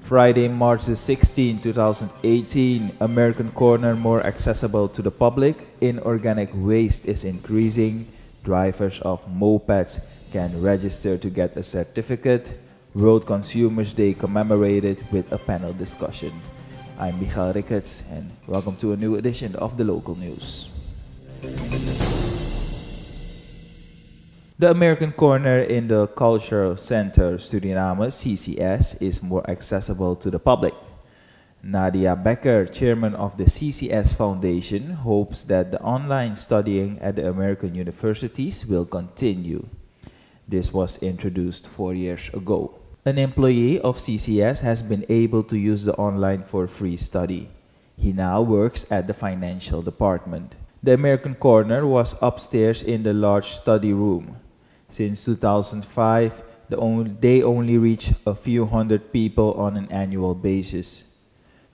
Friday, March the 16th, 2018, American Corner more accessible to the public. Inorganic waste is increasing. Drivers of mopeds can register to get a certificate. World Consumers Day commemorated with a panel discussion. I'm Michael Ricketts and welcome to a new edition of the Local News. The American Corner in the Cultural Center Suriname, CCS, is more accessible to the public. Nadia Becker, chairman of the CCS Foundation, hopes that the online studying at the American universities will continue. This was introduced 4 years ago. An employee of CCS has been able to use the online for free study. He now works at the financial department. The American Corner was upstairs in the large study room. Since 2005, they only reach a few hundred people on an annual basis.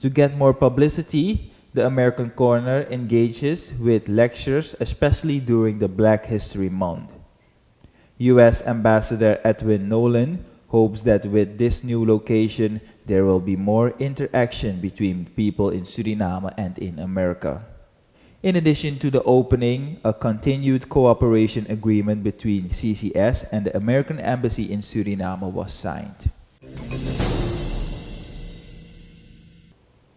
To get more publicity, the American Corner engages with lectures, especially during the Black History Month. U.S. Ambassador Edwin Nolan hopes that with this new location, there will be more interaction between people in Suriname and in America. In addition to the opening, a continued cooperation agreement between CCS and the American Embassy in Suriname was signed.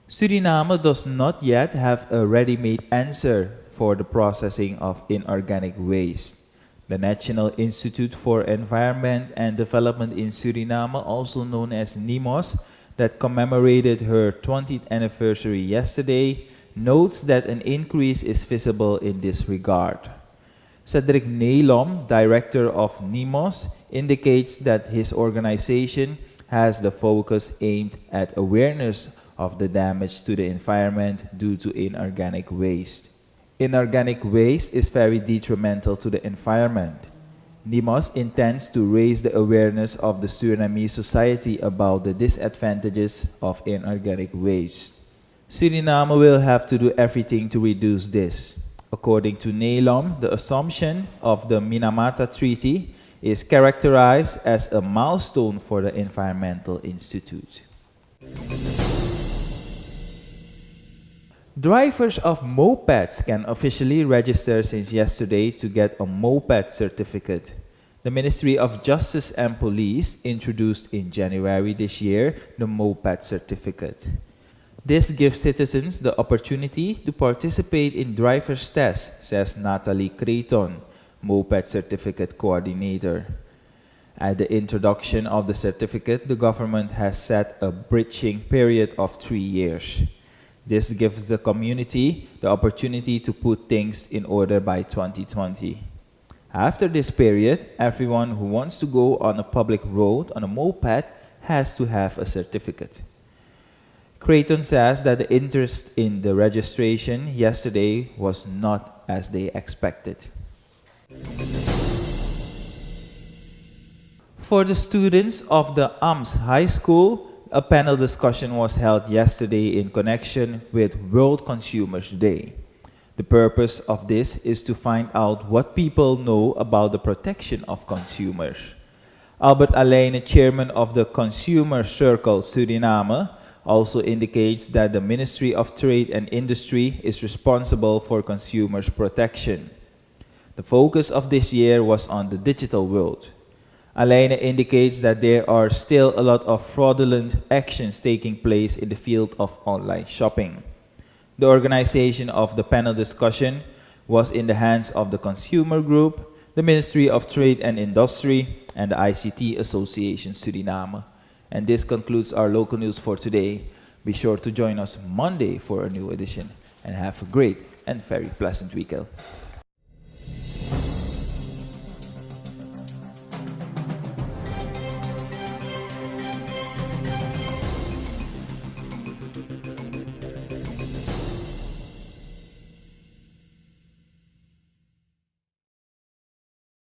Suriname does not yet have a ready-made answer for the processing of inorganic waste. The National Institute for Environment and Development in Suriname, also known as NIMOS, that commemorated her 20th anniversary yesterday, notes that an increase is visible in this regard. Cedric Neylom, director of NIMOS, indicates that his organization has the focus aimed at awareness of the damage to the environment due to inorganic waste. Inorganic waste is very detrimental to the environment. NIMOS intends to raise the awareness of the Surinamese society about the disadvantages of inorganic waste. Suriname will have to do everything to reduce this. According to Neylom, the assumption of the Minamata Treaty is characterized as a milestone for the Environmental Institute. Drivers of mopeds can officially register since yesterday to get a moped certificate. The Ministry of Justice and Police introduced in January this year the moped certificate. This gives citizens the opportunity to participate in driver's tests, says Natalie Creighton, moped certificate coordinator. At the introduction of the certificate, the government has set a bridging period of 3 years. This gives the community the opportunity to put things in order by 2020. After this period, everyone who wants to go on a public road on a moped has to have a certificate. Creighton says that the interest in the registration yesterday was not as they expected. For the students of the AMS High School, a panel discussion was held yesterday in connection with World Consumers Day. The purpose of this is to find out what people know about the protection of consumers. Albert Alaine, chairman of the Consumer Circle Suriname, also indicates that the Ministry of Trade and Industry is responsible for consumers' protection. The focus of this year was on the digital world. Alaine indicates that there are still a lot of fraudulent actions taking place in the field of online shopping. The organization of the panel discussion was in the hands of the Consumer Group, the Ministry of Trade and Industry, and the ICT Association Suriname. And this concludes our local news for today. Be sure to join us Monday for a new edition and have a great and very pleasant weekend.